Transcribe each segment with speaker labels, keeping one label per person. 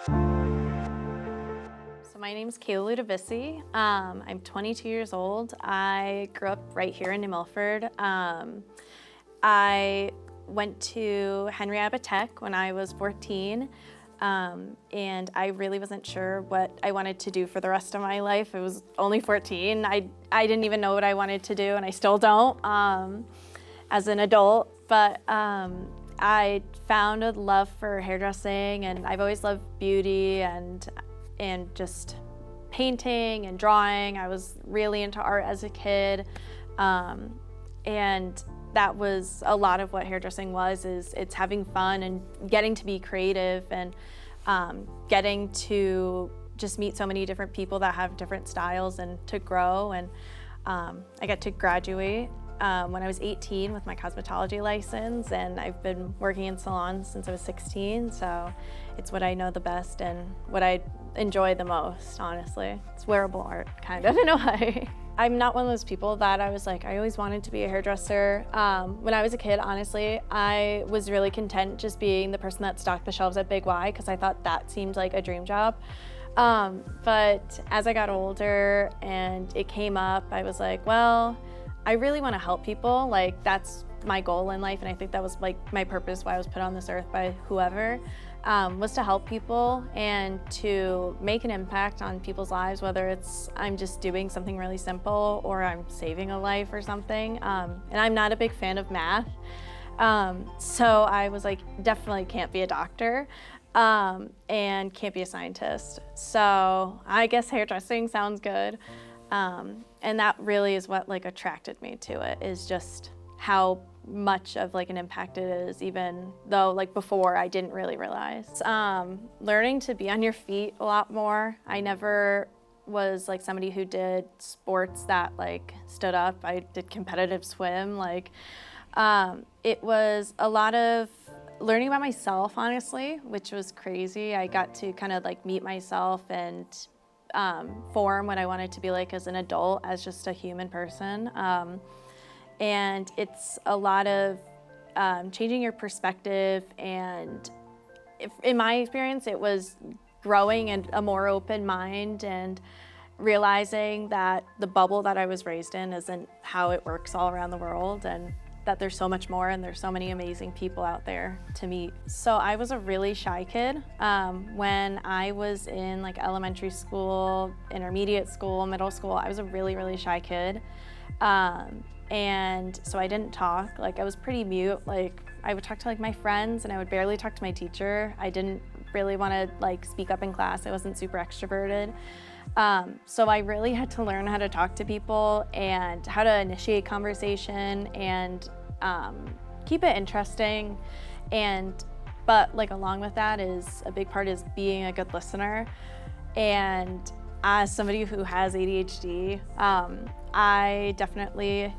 Speaker 1: So my name's Kayla Ludovicy. I'm 22 years old. I grew up right here in Milford. I went to Henry Abbott Tech when I was 14, and I really wasn't sure what I wanted to do for the rest of my life. I was only 14. I didn't even know what I wanted to do, and I still don't as an adult. But I found a love for hairdressing, and I've always loved beauty and just painting and drawing. I was really into art as a kid, and that was a lot of what hairdressing was. It's having fun and getting to be creative and getting to just meet so many different people that have different styles and to grow. And I got to graduate when I was 18 with my cosmetology license, and I've been working in salons since I was 16, so it's what I know the best and what I enjoy the most, honestly. It's wearable art, kind of, in a way. I'm not one of those people that I was like, I always wanted to be a hairdresser. When I was a kid, honestly, I was really content just being the person that stocked the shelves at Big Y, because I thought that seemed like a dream job. But as I got older and it came up, I was like, well, I really want to help people. Like, that's my goal in life, and I think that was like my purpose, why I was put on this earth by whoever, was to help people and to make an impact on people's lives, whether it's I'm just doing something really simple or I'm saving a life or something. And I'm not a big fan of math, so I was like, definitely can't be a doctor, and can't be a scientist. So I guess hairdressing sounds good. And that really is what like attracted me to it, is just how much of like an impact it is, even though like before I didn't really realize. Learning to be on your feet a lot more. I never was like somebody who did sports that like stood up. I did competitive swim. Like, it was a lot of learning about myself, honestly, which was crazy. I got to kind of like meet myself and form what I wanted to be like as an adult, as just a human person. And it's a lot of changing your perspective, and in my experience, it was growing and a more open mind and realizing that the bubble that I was raised in isn't how it works all around the world, and that there's so much more and there's so many amazing people out there to meet. So I was a really shy kid. When I was in like elementary school, intermediate school, middle school, I was a really, really shy kid. And so I didn't talk. Like, I was pretty mute. Like, I would talk to like my friends and I would barely talk to my teacher. I didn't really want to like speak up in class. I wasn't super extroverted. So I really had to learn how to talk to people and how to initiate conversation and keep it interesting. But like along with that is a big part is being a good listener. And as somebody who has ADHD,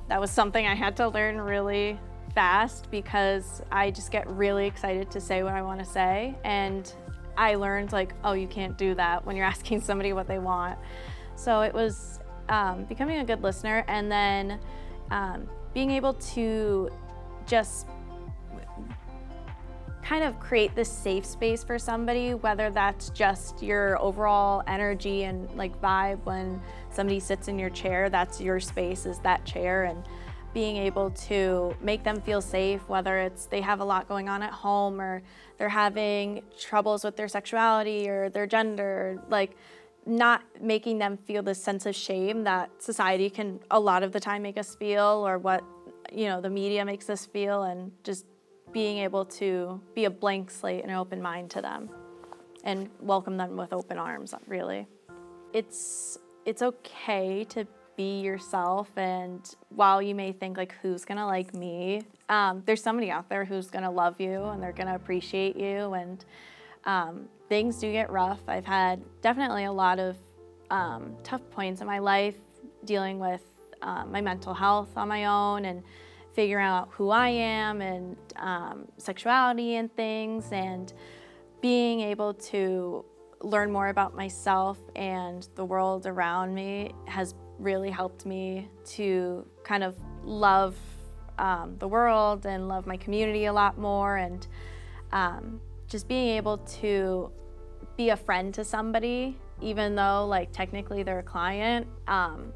Speaker 1: that was something I had to learn really fast, because I just get really excited to say what I want to say. And I learned like, oh, you can't do that when you're asking somebody what they want. So it was becoming a good listener, and then being able to just kind of create this safe space for somebody, whether that's just your overall energy and like vibe. When somebody sits in your chair, that's your space, is that chair, and being able to make them feel safe, whether it's they have a lot going on at home or they're having troubles with their sexuality or their gender, like not making them feel this sense of shame that society can a lot of the time make us feel, or what, you know, the media makes us feel, and just being able to be a blank slate and an open mind to them and welcome them with open arms, really. It's okay to be yourself, and while you may think like, who's gonna like me, there's somebody out there who's gonna love you and they're gonna appreciate you, and things do get rough. I've had definitely a lot of tough points in my life dealing with my mental health on my own, and figuring out who I am, and sexuality and things, and being able to learn more about myself and the world around me has really helped me to kind of love the world and love my community a lot more, and just being able to be a friend to somebody, even though like technically they're a client.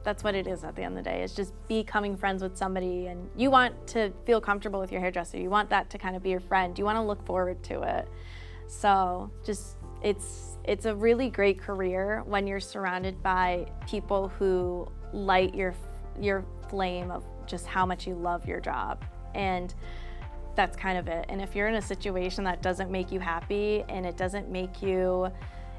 Speaker 1: That's what it is at the end of the day. It's just becoming friends with somebody, and you want to feel comfortable with your hairdresser. You want that to kind of be your friend. You want to look forward to it. So just it's a really great career when you're surrounded by people who light your flame of just how much you love your job. And that's kind of it. And if you're in a situation that doesn't make you happy and it doesn't make you,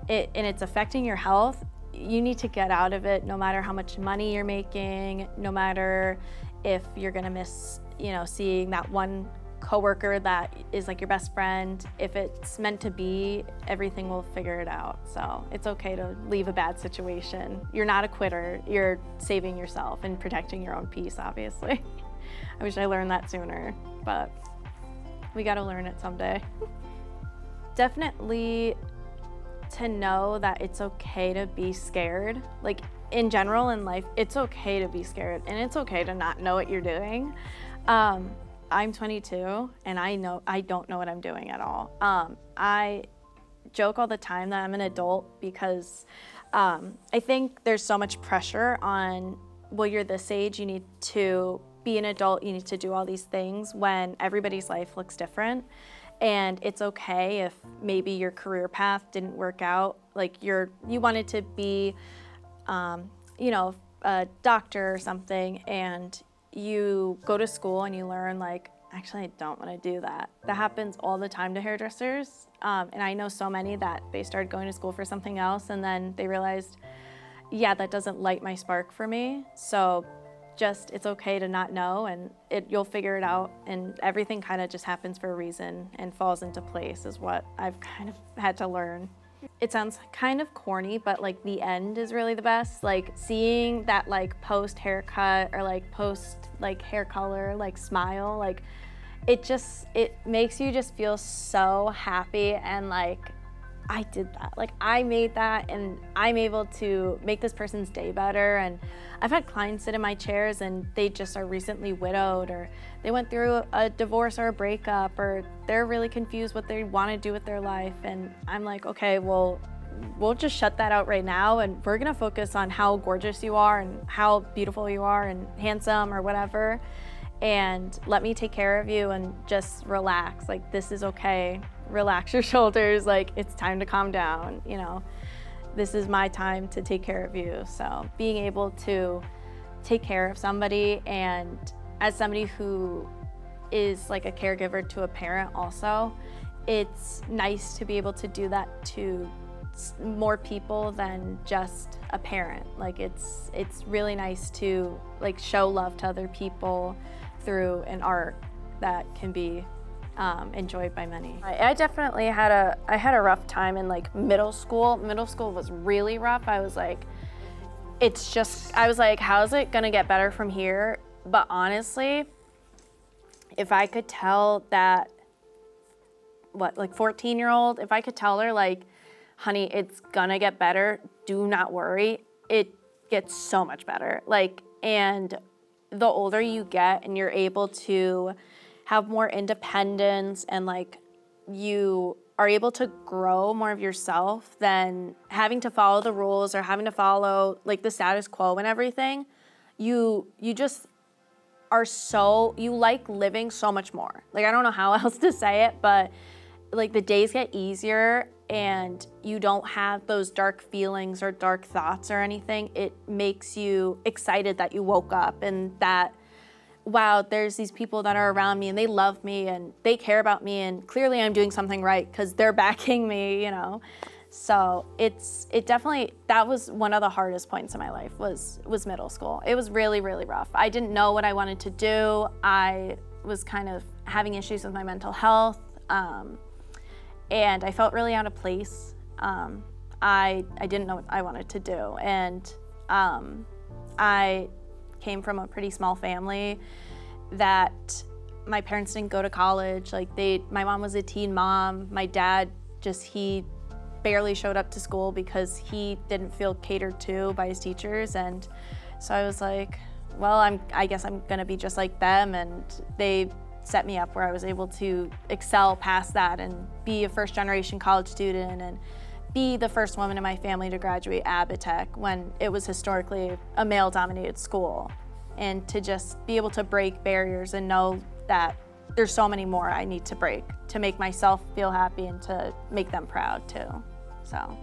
Speaker 1: and it's affecting your health, you need to get out of it, no matter how much money you're making, no matter if you're gonna miss, seeing that one coworker that is like your best friend. If it's meant to be, everything will figure it out. So it's okay to leave a bad situation. You're not a quitter. You're saving yourself and protecting your own peace, obviously. I wish I learned that sooner, but we got to learn it someday. Definitely to know that it's okay to be scared. Like in general in life, it's okay to be scared, and it's okay to not know what you're doing. I'm 22 and I don't know what I'm doing at all. I joke all the time that I'm an adult because I think there's so much pressure on, well, you're this age, you need to be an adult, you need to do all these things, when everybody's life looks different. And it's okay if maybe your career path didn't work out. Like you wanted to be, a doctor or something, and you go to school and you learn like, actually, I don't want to do that. That happens all the time to hairdressers. And I know so many that they started going to school for something else and then they realized, yeah, that doesn't light my spark for me. So it's okay to not know, and you'll figure it out, and everything kind of just happens for a reason and falls into place is what I've kind of had to learn. It sounds kind of corny, but like the end is really the best. Like seeing that like post haircut or like post like hair color, like smile, like it makes you just feel so happy, and like I did that. Like I made that, and I'm able to make this person's day better. And I've had clients sit in my chairs and they just are recently widowed, or they went through a divorce or a breakup, or they're really confused what they want to do with their life. And I'm like, okay, well, we'll just shut that out right now, and we're gonna focus on how gorgeous you are and how beautiful you are and handsome or whatever. And let me take care of you and just relax. Like, this is okay. Relax your shoulders. Like, it's time to calm down. This is my time to take care of you. So being able to take care of somebody, and as somebody who is like a caregiver to a parent also, it's nice to be able to do that to more people than just a parent. Like it's really nice to like show love to other people through an art that can be enjoyed by many. I definitely had a rough time in like middle school. Middle school was really rough. I was like, how's it gonna get better from here? But honestly, if I could tell that, 14-year-old, if I could tell her like, honey, it's gonna get better, do not worry, it gets so much better. And the older you get and you're able to have more independence, and like you are able to grow more of yourself than having to follow the rules or having to follow like the status quo and everything, you just are you like living so much more. Like, I don't know how else to say it, but like the days get easier and you don't have those dark feelings or dark thoughts or anything. It makes you excited that you woke up, and that, wow, there's these people that are around me and they love me and they care about me, and clearly I'm doing something right because they're backing me, So it definitely, that was one of the hardest points in my life was middle school. It was really, really rough. I didn't know what I wanted to do. I was kind of having issues with my mental health. And I felt really out of place. I didn't know what I wanted to do. And I came from a pretty small family that my parents didn't go to college. My mom was a teen mom. My dad he barely showed up to school because he didn't feel catered to by his teachers. And so I was like, well, I guess I'm gonna be just like them. And they set me up where I was able to excel past that and be a first-generation college student and be the first woman in my family to graduate Abitech when it was historically a male-dominated school, and to just be able to break barriers and know that there's so many more I need to break to make myself feel happy and to make them proud too. So.